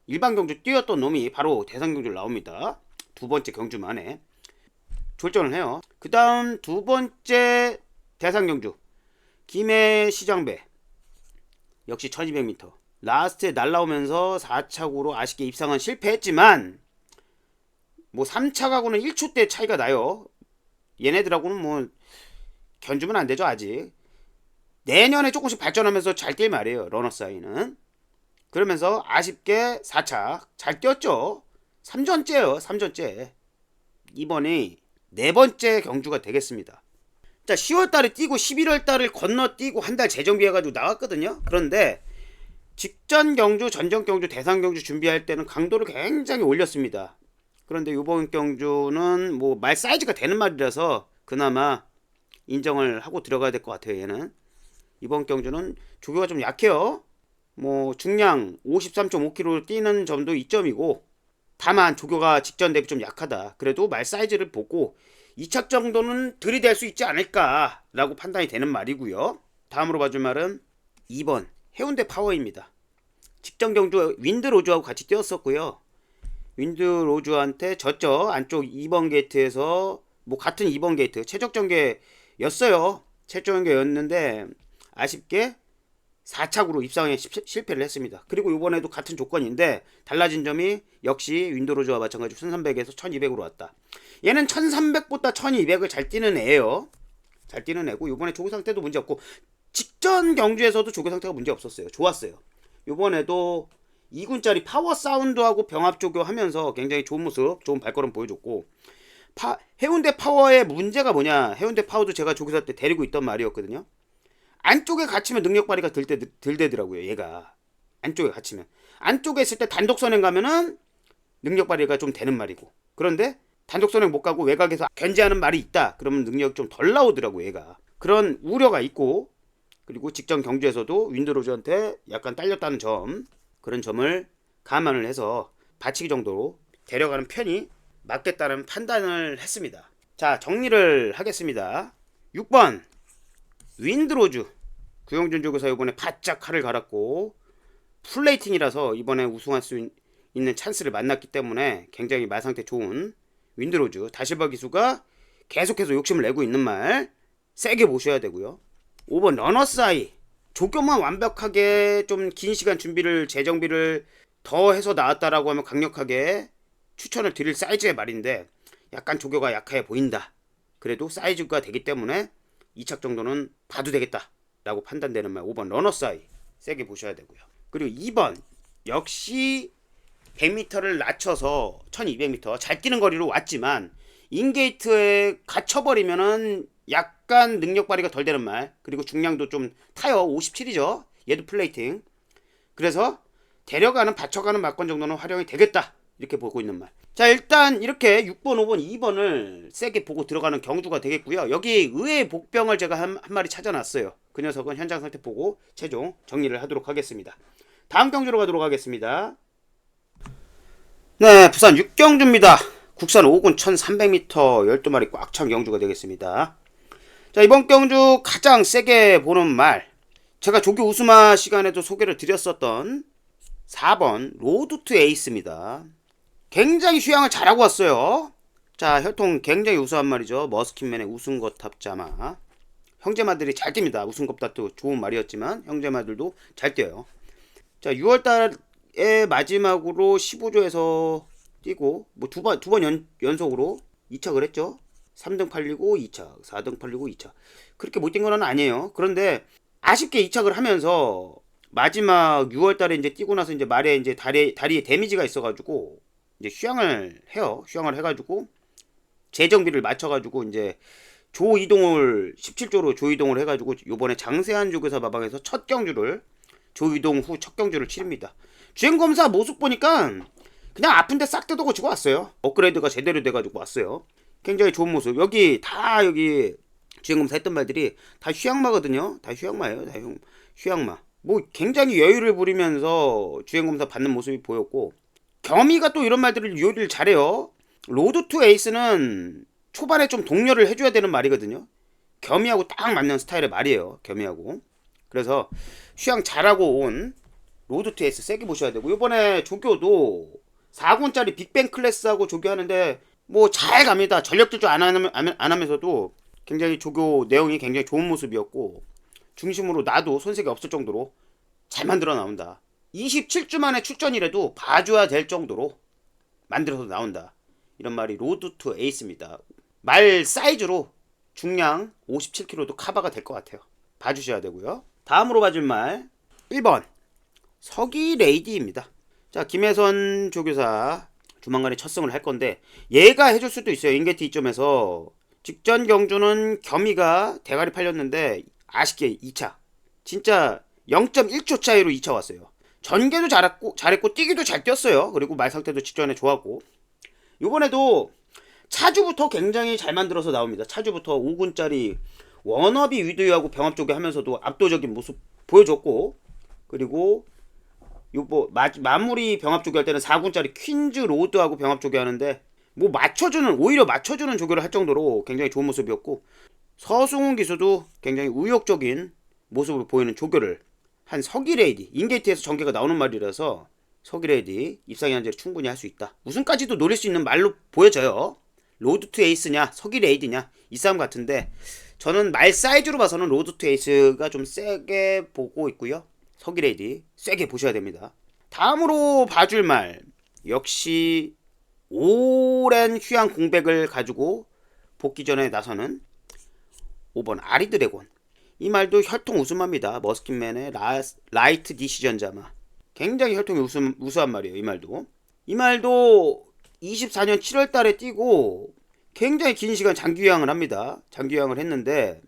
일반 경주 뛰었던 놈이 바로 대상경주를 나옵니다. 두 번째 경주 만에 졸전을 해요. 그 다음 두 번째 대상경주 김해시장배 역시 1200m 라스트에 날라오면서 4차구로 아쉽게 입상은 실패했지만 뭐 3차가고는 1초대 차이가 나요. 얘네들하고는 뭐 견주면 안 되죠. 아직 내년에 조금씩 발전하면서 잘 뛸 말이에요. 러너사이는 그러면서 아쉽게 4차 잘 뛰었죠. 3전째요. 3전째 이번이 네 번째 경주가 되겠습니다. 자, 10월달에 뛰고 11월달을 건너뛰고 한 달 재정비해가지고 나왔거든요. 그런데 직전 경주, 전전 경주, 대상 경주 준비할 때는 강도를 굉장히 올렸습니다. 그런데 이번 경주는 뭐 말 사이즈가 되는 말이라서 그나마 인정을 하고 들어가야 될 것 같아요. 얘는 이번 경주는 조교가 좀 약해요. 뭐 중량 53.5kg 뛰는 점도 이점이고 다만 조교가 직전 대비 좀 약하다. 그래도 말 사이즈를 보고 2차 정도는 들이댈 수 있지 않을까 라고 판단이 되는 말이고요. 다음으로 봐줄 말은 2번 해운대 파워입니다. 직전 경주 윈드로즈하고 같이 뛰었었고요. 윈드로즈한테 졌죠. 안쪽 2번 게이트에서 뭐 같은 2번 게이트 최적전개였어요. 최적전개였는데 아쉽게 4차구로 입상에 실패를 했습니다. 그리고 이번에도 같은 조건인데 달라진 점이 역시 윈드로즈와 마찬가지로 1300에서 1200으로 왔다. 얘는 1300보다 1200을 잘 뛰는 애예요. 잘 뛰는 애고 이번에 조교 상태도 문제 없고 직전 경주에서도 조교 상태가 문제 없었어요. 좋았어요. 이번에도 2군짜리 파워 사운드하고 병합 조교하면서 굉장히 좋은 모습, 좋은 발걸음 보여줬고 해운대 파워의 문제가 뭐냐. 해운대 파워도 제가 조교사 때 데리고 있던 말이었거든요. 안쪽에 갇히면 능력 발휘가 덜 되더라고요. 얘가 안쪽에 갇히면 안쪽에 있을 때 단독 선행 가면은 능력 발휘가 좀 되는 말이고 그런데 단독 선행 못 가고 외곽에서 견제하는 말이 있다. 그러면 능력이 좀 덜 나오더라고. 얘가 그런 우려가 있고 그리고 직전 경주에서도 윈드로즈한테 약간 딸렸다는 점 그런 점을 감안을 해서 받치기 정도로 데려가는 편이 맞겠다는 판단을 했습니다. 자, 정리를 하겠습니다. 6번 윈드로즈 구영준 조교사 이번에 바짝 칼을 갈았고 풀레이팅이라서 이번에 우승할 수 있는 찬스를 만났기 때문에 굉장히 말 상태 좋은 윈드로즈 다실바 기수가 계속해서 욕심을 내고 있는 말 세게 모셔야 되고요. 5번 러너사이 조교만 완벽하게 좀 긴 시간 준비를 재정비를 더 해서 나왔다라고 하면 강력하게 추천을 드릴 사이즈의 말인데 약간 조교가 약해 보인다. 그래도 사이즈가 되기 때문에 2착 정도는 봐도 되겠다 라고 판단되는 말 5번 러너사이 세게 보셔야 되고요. 그리고 2번 역시 100m를 낮춰서 1200m 잘 뛰는 거리로 왔지만 인게이트에 갇혀버리면은 약간 능력 발휘가 덜 되는 말 그리고 중량도 좀 타요. 57이죠. 얘도 플레이팅 그래서 데려가는 받쳐가는 막건 정도는 활용이 되겠다 이렇게 보고 있는 말. 자, 일단 이렇게 6번 5번 2번을 세게 보고 들어가는 경주가 되겠고요. 여기 의외의 복병을 제가 한 마리 찾아놨어요. 그 녀석은 현장 상태 보고 최종 정리를 하도록 하겠습니다. 다음 경주로 가도록 하겠습니다. 네, 부산 6경주입니다. 국산 5군 1300m 12마리 꽉 찬 경주가 되겠습니다. 자, 이번 경주 가장 세게 보는 말 제가 조교 우스마 시간에도 소개를 드렸었던 4번 로드 투 에이스입니다. 굉장히 휴양을 잘하고 왔어요. 자, 혈통 굉장히 우수한 말이죠. 머스킨맨의 우승거탑자마 형제마들이 잘 뜁니다. 우승겁탑도 좋은 말이었지만 형제마들도 잘 뛰어요. 자, 6월달에 마지막으로 15조에서 뛰고 뭐 두 번 연속으로 2착을 했죠. 3등 팔리고 2착 4등 팔리고 2착 그렇게 못 뛴 건 아니에요. 그런데 아쉽게 2착을 하면서 마지막 6월달에 이제 뛰고 나서 이제 말에 이제 다리에 데미지가 있어가지고 이제 휴양을 해요. 휴양을 해가지고 재정비를 맞춰가지고 이제 조이동을 17조로 조이동을 해가지고 요번에 장세한 조교사 마방에서 첫 경주를 조이동 후 첫 경주를 치릅니다. 주행검사 모습 보니까 그냥 아픈데 싹 뜯어고치고 왔어요. 업그레이드가 제대로 돼가지고 왔어요. 굉장히 좋은 모습. 여기 주행검사 했던 말들이 다 휴양마거든요. 다 휴양마예요. 다 휴양마. 뭐 굉장히 여유를 부리면서 주행검사 받는 모습이 보였고, 겸이가 또 이런 말들을 요리를 잘해요. 로드 투 에이스는 초반에 좀 독려를 해줘야 되는 말이거든요. 겸이하고 딱 맞는 스타일의 말이에요. 겸이하고. 그래서 휴양 잘하고 온 로드 투 에이스 세게 보셔야 되고, 이번에 조교도 4군짜리 빅뱅 클래스하고 조교하는데 뭐 잘 갑니다. 전력 질주 안 하면서도 굉장히 조교 내용이 굉장히 좋은 모습이었고, 중심으로 나도 손색이 없을 정도로 잘 만들어 나온다. 27주 만에 출전이라도 봐줘야 될 정도로 만들어서 나온다. 이런 말이 로드 투 에이스입니다. 말 사이즈로 중량 57kg도 커버가 될 것 같아요. 봐주셔야 되고요. 다음으로 봐줄 말 1번 서기 레이디입니다. 자, 김혜선 조교사 조만간에 첫 승을 할 건데 얘가 해줄 수도 있어요. 인게티 2점에서 직전 경주는 겸이가 대가리 팔렸는데 아쉽게 2차 진짜 0.1초 차이로 2차 왔어요. 전개도 잘했고 뛰기도 잘 뛰었어요. 그리고 말 상태도 직전에 좋았고, 이번에도 차주부터 굉장히 잘 만들어서 나옵니다. 차주부터 5군짜리 워너비 위드유하고 병합 쪽에 하면서도 압도적인 모습 보여줬고, 그리고 요뭐 마무리 병합 쪽에 할 때는 4군짜리 퀸즈 로드하고 병합 쪽에 하는데 뭐 오히려 맞춰주는 조교를 할 정도로 굉장히 좋은 모습이었고, 서승훈 기수도 굉장히 의욕적인 모습을 보이는 조교를 한 서기레이디, 인게이트에서 전개가 나오는 말이라서 서기레이디 입상의 한제를 충분히 할 수 있다. 우승까지도 노릴 수 있는 말로 보여져요. 로드 투 에이스냐 서기레이디냐 이 싸움 같은데, 저는 말 사이즈로 봐서는 로드 투 에이스가 좀 세게 보고 있고요. 서기레이디 세게 보셔야 됩니다. 다음으로 봐줄 말 역시 오랜 휴양 공백을 가지고 복귀 전에 나서는 5번 아리드래곤. 이 말도 혈통 우스마입니다. 머스킷맨의 라이트 디시전 자마. 굉장히 혈통이 우수한 말이에요. 이 말도 24년 7월 달에 뛰고 굉장히 긴 시간 장기 휴양을 합니다. 장기 휴양을 했는데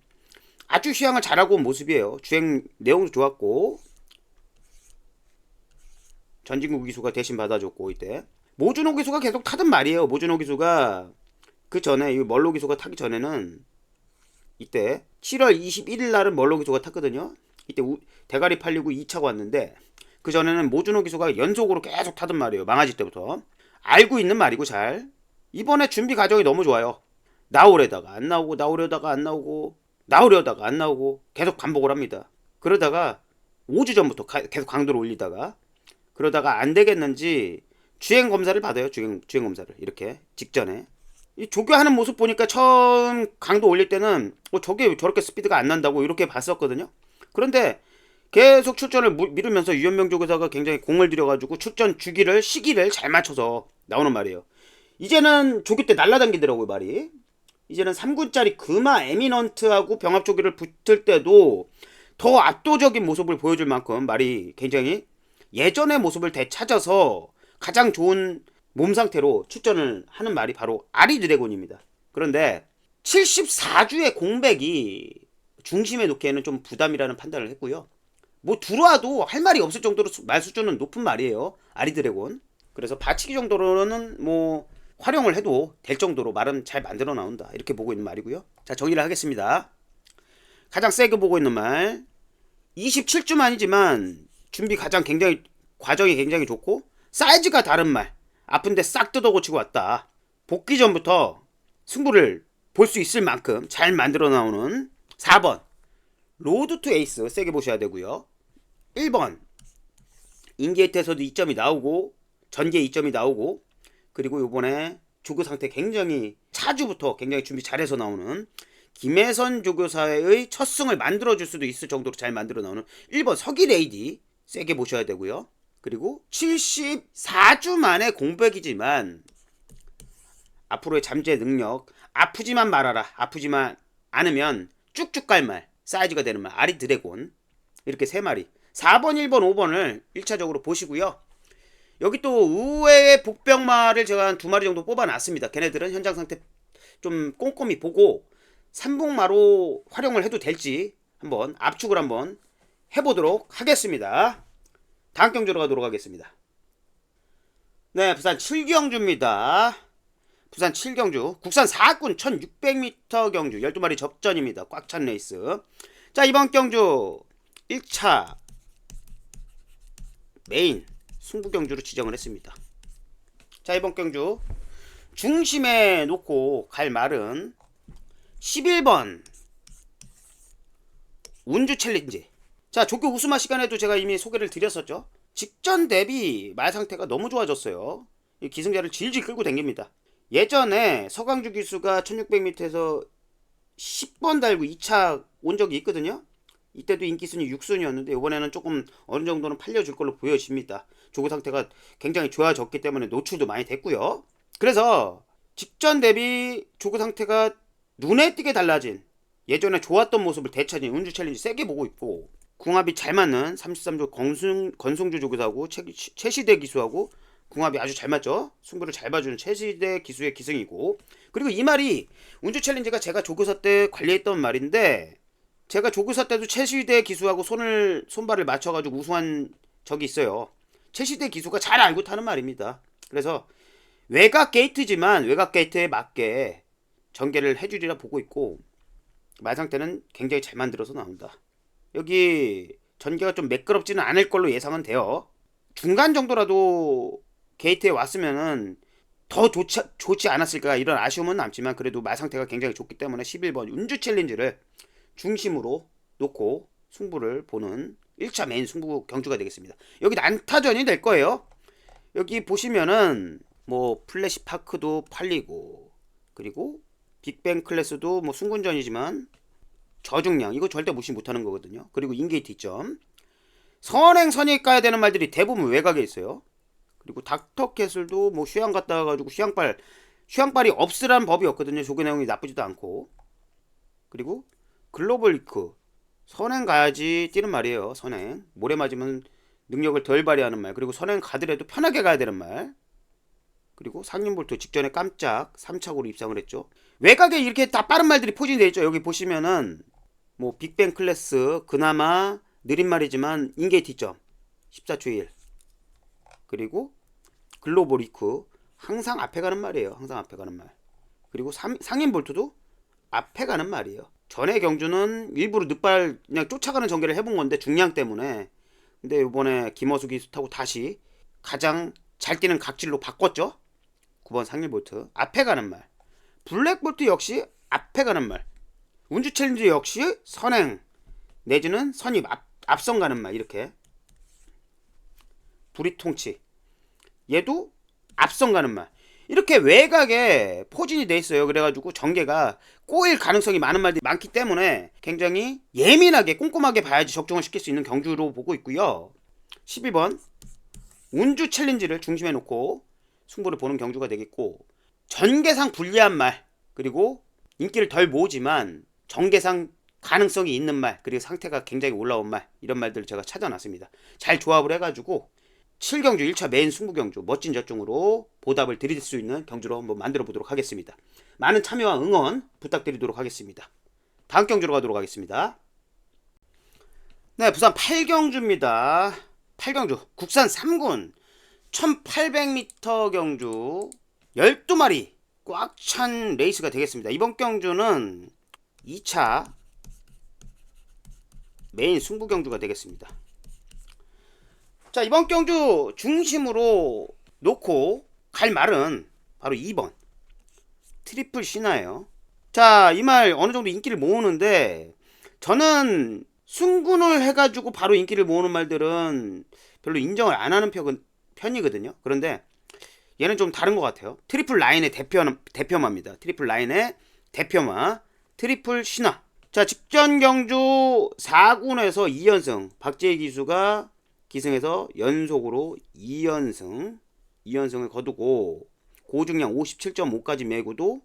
아주 휴양을 잘하고 온 모습이에요. 주행 내용도 좋았고, 전진국 기수가 대신 받아줬고, 이때 모준호 기수가 계속 타던 말이에요. 모준호 기수가 그 전에 이 멀로 기수가 타기 전에는 이때 7월 21일 날은 멀로 기수가 탔거든요. 이때 대가리 팔리고 2차가 왔는데 그 전에는 모준호 기수가 연속으로 계속 타던 말이에요. 망아지 때부터 알고 있는 말이고 잘. 이번에 준비 과정이 너무 좋아요. 나오려다가 안 나오고 나오려다가 안 나오고 나오려다가 안 나오고 계속 반복을 합니다. 그러다가 5주 전부터 계속 강도를 올리다가, 그러다가 안 되겠는지 주행 검사를 받아요. 주행 검사를 이렇게 직전에 이 조교하는 모습 보니까 처음 강도 올릴 때는 저게 저렇게 스피드가 안 난다고 이렇게 봤었거든요. 그런데 계속 출전을 미루면서 유현명 조교사가 굉장히 공을 들여가지고 출전 시기를 잘 맞춰서 나오는 말이에요. 이제는 조교 때 날라다니더라고요 말이. 이제는 3군짜리 금화 에미넌트하고 병합 조교를 붙을 때도 더 압도적인 모습을 보여줄 만큼 말이 굉장히 예전의 모습을 되찾아서 가장 좋은 몸 상태로 출전을 하는 말이 바로 아리드래곤입니다. 그런데 74주의 공백이 중심에 놓기에는 좀 부담이라는 판단을 했고요. 뭐 들어와도 할 말이 없을 정도로 말 수준은 높은 말이에요. 아리드래곤. 그래서 받치기 정도로는 뭐 활용을 해도 될 정도로 말은 잘 만들어 나온다. 이렇게 보고 있는 말이고요. 자, 정리를 하겠습니다. 가장 세게 보고 있는 말 27주 만이지만 준비 과정이 굉장히 좋고 사이즈가 다른 말, 아픈데 싹 뜯어고치고 왔다. 복귀 전부터 승부를 볼 수 있을 만큼 잘 만들어 나오는 4번 로드 투 에이스 세게 보셔야 되고요. 1번 인게이트에서도 2점이 나오고 전개 2점이 나오고, 그리고 요번에 조교 상태 굉장히 차주부터 굉장히 준비 잘해서 나오는 김혜선 조교사의 첫 승을 만들어줄 수도 있을 정도로 잘 만들어 나오는 1번 서기레이디 세게 보셔야 되고요. 그리고 74주 만에 공백이지만 앞으로의 잠재 능력, 아프지만 말아라, 아프지만 않으면 쭉쭉 갈 말, 사이즈가 되는 말 아리드래곤, 이렇게 3마리 4번 1번 5번을 1차적으로 보시고요. 여기 또 의외의 복병말을 제가 한 2마리 정도 뽑아놨습니다. 걔네들은 현장 상태 좀 꼼꼼히 보고 삼복마로 활용을 해도 될지 한번 압축을 한번 해보도록 하겠습니다. 다음 경주로 가도록 하겠습니다. 네, 부산 7경주입니다. 부산 7경주 국산 4군 1600m 경주 12마리 접전입니다. 꽉 찬 레이스. 자, 이번 경주 1차 메인 승부 경주로 지정을 했습니다. 자, 이번 경주 중심에 놓고 갈 말은 11번 운주 챌린지. 자, 조교 우스마 시간에도 제가 이미 소개를 드렸었죠. 직전 대비 말 상태가 너무 좋아졌어요. 기승자를 질질 끌고 댕깁니다. 예전에 서강주 기수가 1600m에서 10번 달고 2차 온 적이 있거든요. 이때도 인기순위 6순위였는데 이번에는 조금 어느 정도는 팔려줄 걸로 보여집니다. 조교 상태가 굉장히 좋아졌기 때문에 노출도 많이 됐고요. 그래서 직전 대비 조교 상태가 눈에 띄게 달라진, 예전에 좋았던 모습을 되찾은 운주 챌린지 세게 보고 있고, 궁합이 잘 맞는 33조 건송주 조교사하고 최시대 기수하고 궁합이 아주 잘 맞죠. 승부를 잘 봐주는 최시대 기수의 기승이고, 그리고 이 말이 운주 챌린지가 제가 조교사 때 관리했던 말인데, 제가 조교사 때도 최시대 기수하고 손발을 맞춰가지고 우승한 적이 있어요. 최시대 기수가 잘 알고 타는 말입니다. 그래서 외곽 게이트지만 외곽 게이트에 맞게 전개를 해주리라 보고 있고, 말 상태는 굉장히 잘 만들어서 나온다. 여기 전개가 좀 매끄럽지는 않을 걸로 예상은 돼요. 중간 정도라도 게이트에 왔으면은 더 좋지 않았을까 이런 아쉬움은 남지만, 그래도 말 상태가 굉장히 좋기 때문에 11번 운주 챌린지를 중심으로 놓고 승부를 보는 1차 메인 승부 경주가 되겠습니다. 여기 난타전이 될 거예요. 여기 보시면은 뭐 플래시 파크도 팔리고, 그리고 빅뱅 클래스도 뭐 승군전이지만 저중량 이거 절대 무시 못하는 거거든요. 그리고 인게이트 있점, 선행 선익 가야 되는 말들이 대부분 외곽에 있어요. 그리고 닥터캐슬도 뭐 휴양 갔다 와가지고 휴양발이 없으란 법이 없거든요. 조교 내용이 나쁘지도 않고. 그리고 글로벌 리크 선행 가야지 뛰는 말이에요. 선행 모래 맞으면 능력을 덜 발휘하는 말. 그리고 선행 가더라도 편하게 가야 되는 말. 그리고 상림볼트 직전에 깜짝 3착으로 입상을 했죠. 외곽에 이렇게 다 빠른 말들이 포진이 되어 있죠. 여기 보시면은 뭐 빅뱅 클래스 그나마 느린 말이지만 인게이트 있죠. 14초 1. 그리고 글로벌 리크 항상 앞에 가는 말이에요. 항상 앞에 가는 말. 그리고 상인볼트도 앞에 가는 말이에요. 전에 경주는 일부러 늦발 그냥 쫓아가는 전개를 해본 건데 중량 때문에. 근데 이번에 김어수 기수 타고 다시 가장 잘 뛰는 각질로 바꿨죠. 9번 상일볼트 앞에 가는 말. 블랙볼트 역시 앞에 가는 말. 운주 챌린지 역시 선행 내지는 선입 앞선 가는 말. 이렇게 부리통치 얘도 앞선 가는 말. 이렇게 외곽에 포진이 돼 있어요. 그래가지고 전개가 꼬일 가능성이 많은 말들이 많기 때문에 굉장히 예민하게 꼼꼼하게 봐야지 적중을 시킬 수 있는 경주로 보고 있고요. 12번 운주 챌린지를 중심에 놓고 승부를 보는 경주가 되겠고, 전개상 불리한 말, 그리고 인기를 덜 모으지만 전개상 가능성이 있는 말, 그리고 상태가 굉장히 올라온 말, 이런 말들을 제가 찾아놨습니다. 잘 조합을 해가지고 7경주 1차 메인 승부 경주 멋진 저중으로 보답을 드릴 수 있는 경주로 한번 만들어 보도록 하겠습니다. 많은 참여와 응원 부탁드리도록 하겠습니다. 다음 경주로 가도록 하겠습니다. 네, 부산 8경주입니다. 8경주 국산 3군 1800m 경주 12마리 꽉 찬 레이스가 되겠습니다. 이번 경주는 2차 메인 승부 경주가 되겠습니다. 자, 이번 경주 중심으로 놓고 갈 말은 바로 2번 트리플 신화예요. 자, 이 말 어느 정도 인기를 모으는데, 저는 승군을 해가지고 바로 인기를 모으는 말들은 별로 인정을 안 하는 편이거든요. 그런데 얘는 좀 다른 것 같아요. 트리플 라인의 대표마입니다. 트리플 라인의 대표마 트리플 신화. 자, 직전 경주 4군에서 2연승, 박재희 기수가 기승에서 연속으로 2연승을 거두고 고중량 57.5까지 메고도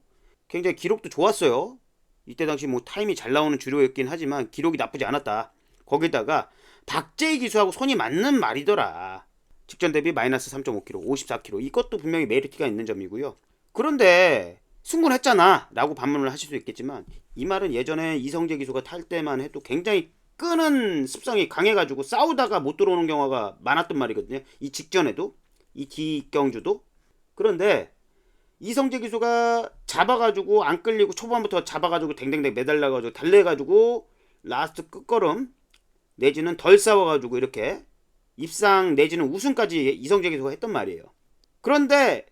굉장히 기록도 좋았어요. 이때 당시 뭐 타임이 잘 나오는 주류였긴 하지만 기록이 나쁘지 않았다. 거기다가 박재희 기수하고 손이 맞는 말이더라. 직전 대비 마이너스 3.5kg, 54kg. 이것도 분명히 메리트가 있는 점이고요. 그런데 승군했잖아 라고 반문을 하실 수 있겠지만, 이 말은 예전에 이성재 기수가 탈 때만 해도 굉장히 끄는 습성이 강해가지고 싸우다가 못 들어오는 경우가 많았던 말이거든요. 이 직전에도, 이 뒷경주도. 그런데 이성재 기수가 잡아가지고 안 끌리고 초반부터 잡아가지고 댕댕댕 매달려가지고 달래가지고 라스트 끝걸음 내지는 덜 싸워가지고 이렇게 입상 내지는 우승까지 이성재 기수가 했던 말이에요. 그런데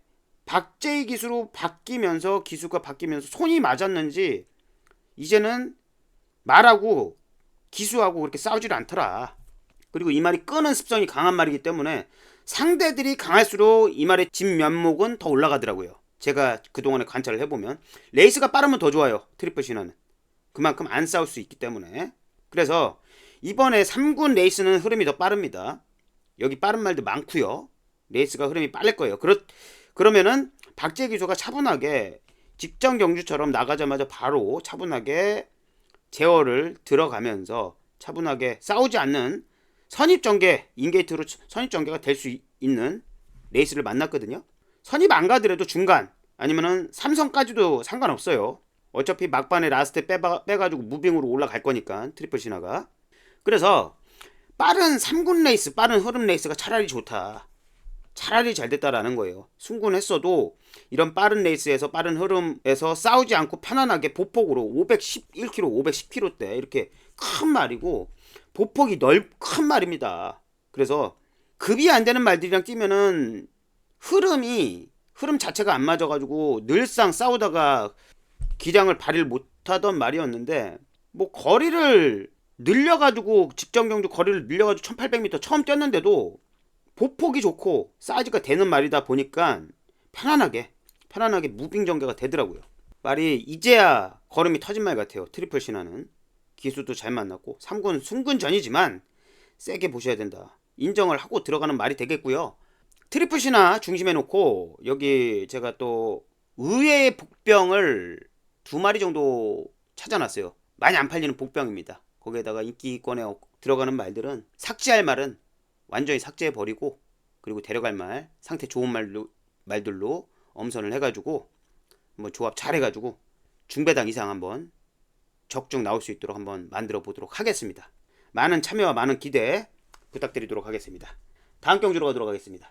박재희 기수로 바뀌면서, 기수가 바뀌면서 손이 맞았는지 이제는 말하고 기수하고 그렇게 싸우지를 않더라. 그리고 이 말이 끄는 습성이 강한 말이기 때문에 상대들이 강할수록 이 말의 진면목은 더 올라가더라고요. 제가 그동안에 관찰을 해보면 레이스가 빠르면 더 좋아요. 트리플 신화는 그만큼 안 싸울 수 있기 때문에. 그래서 이번에 3군 레이스는 흐름이 더 빠릅니다. 여기 빠른 말도 많고요. 레이스가 흐름이 빠를 거예요. 그러면은 박재희 기수가 차분하게 직전 경주처럼 나가자마자 바로 차분하게 제어를 들어가면서 차분하게 싸우지 않는 선입전개, 인게이트로 선입전개가 될 수 있는 레이스를 만났거든요. 선입 안 가더라도 중간 아니면은 삼성까지도 상관없어요. 어차피 막판에 라스트에 빼가지고 무빙으로 올라갈 거니까 트리플 신화가. 그래서 빠른 3군 레이스, 빠른 흐름 레이스가 차라리 좋다. 차라리 잘 됐다라는 거예요. 승군했어도 이런 빠른 레이스에서, 빠른 흐름에서 싸우지 않고 편안하게 보폭으로 511km, 510km대 이렇게 큰 말이고, 보폭이 큰 말입니다. 그래서 급이 안 되는 말들이랑 뛰면은 흐름 자체가 안 맞아가지고 늘상 싸우다가 기량을 발휘를 못하던 말이었는데, 뭐 거리를 늘려가지고 직전 경주 거리를 늘려가지고 1800m 처음 뛰었는데도 보폭이 좋고 사이즈가 되는 말이다 보니까 편안하게 무빙 전개가 되더라고요. 말이 이제야 걸음이 터진 말 같아요. 트리플 신화는 기수도 잘 만났고 3군 승군 전이지만 세게 보셔야 된다, 인정을 하고 들어가는 말이 되겠고요. 트리플 신화 중심에 놓고 여기 제가 또 의외의 복병을 2마리 정도 찾아놨어요. 많이 안 팔리는 복병입니다. 거기에다가 인기권에 들어가는 말들은 삭제할 말은 완전히 삭제해버리고, 그리고 데려갈 말 상태 좋은 말들로 엄선을 해가지고 한번 조합 잘 해가지고 중배당 이상 한번 적중 나올 수 있도록 한번 만들어 보도록 하겠습니다. 많은 참여와 많은 기대 부탁드리도록 하겠습니다. 다음 경주로 가도록 하겠습니다.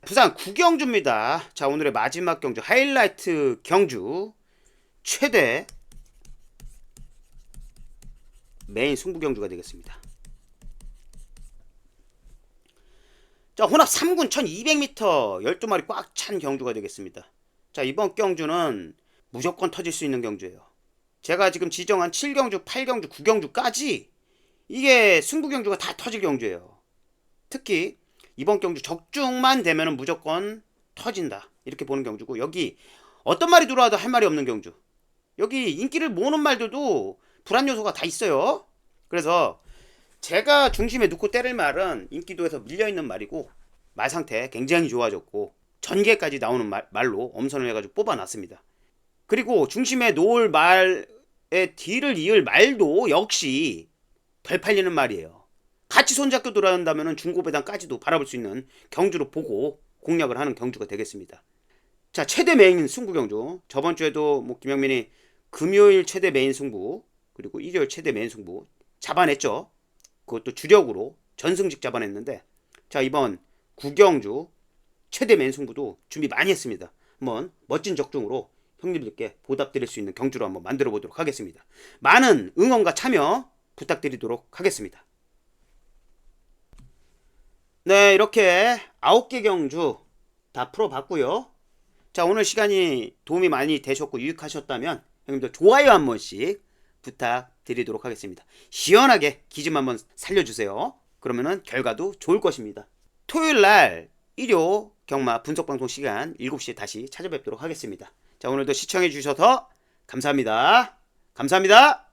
부산 구경주입니다. 자, 오늘의 마지막 경주, 하이라이트 경주, 최대 메인 승부 경주가 되겠습니다. 자, 혼합 3군 1200m 12마리 꽉 찬 경주가 되겠습니다. 자, 이번 경주는 무조건 터질 수 있는 경주예요. 제가 지금 지정한 7경주, 8경주, 9경주까지 이게 승부 경주가 다 터질 경주예요. 특히 이번 경주 적중만 되면 무조건 터진다, 이렇게 보는 경주고, 여기 어떤 말이 들어와도 할 말이 없는 경주, 여기 인기를 모으는 말들도 불안 요소가 다 있어요. 그래서 제가 중심에 놓고 때릴 말은 인기도에서 밀려있는 말이고, 말 상태 굉장히 좋아졌고 전개까지 나오는 말로 엄선을 해가지고 뽑아놨습니다. 그리고 중심에 놓을 말의 뒤를 이을 말도 역시 덜 팔리는 말이에요. 같이 손잡고 돌아간다면 중고배당까지도 바라볼 수 있는 경주로 보고 공략을 하는 경주가 되겠습니다. 자, 최대 메인 승부 경주, 저번주에도 뭐 김영민이 금요일 최대 메인 승부, 그리고 일요일 최대 메인 승부 잡아냈죠. 그것도 주력으로 전승직 잡아냈는데, 자, 이번 구경주 최대 메인 승부도 준비 많이 했습니다. 한번 멋진 적중으로 형님들께 보답드릴 수 있는 경주로 한번 만들어 보도록 하겠습니다. 많은 응원과 참여 부탁드리도록 하겠습니다. 네, 이렇게 9개 경주 다 풀어봤고요. 자, 오늘 시간이 도움이 많이 되셨고 유익하셨다면 형님들 좋아요 한 번씩 부탁드리도록 하겠습니다. 시원하게 기 좀 한번 살려주세요. 그러면은 결과도 좋을 것입니다. 토요일날 일요 경마 분석방송 시간 7시에 다시 찾아뵙도록 하겠습니다. 자, 오늘도 시청해 주셔서 감사합니다. 감사합니다.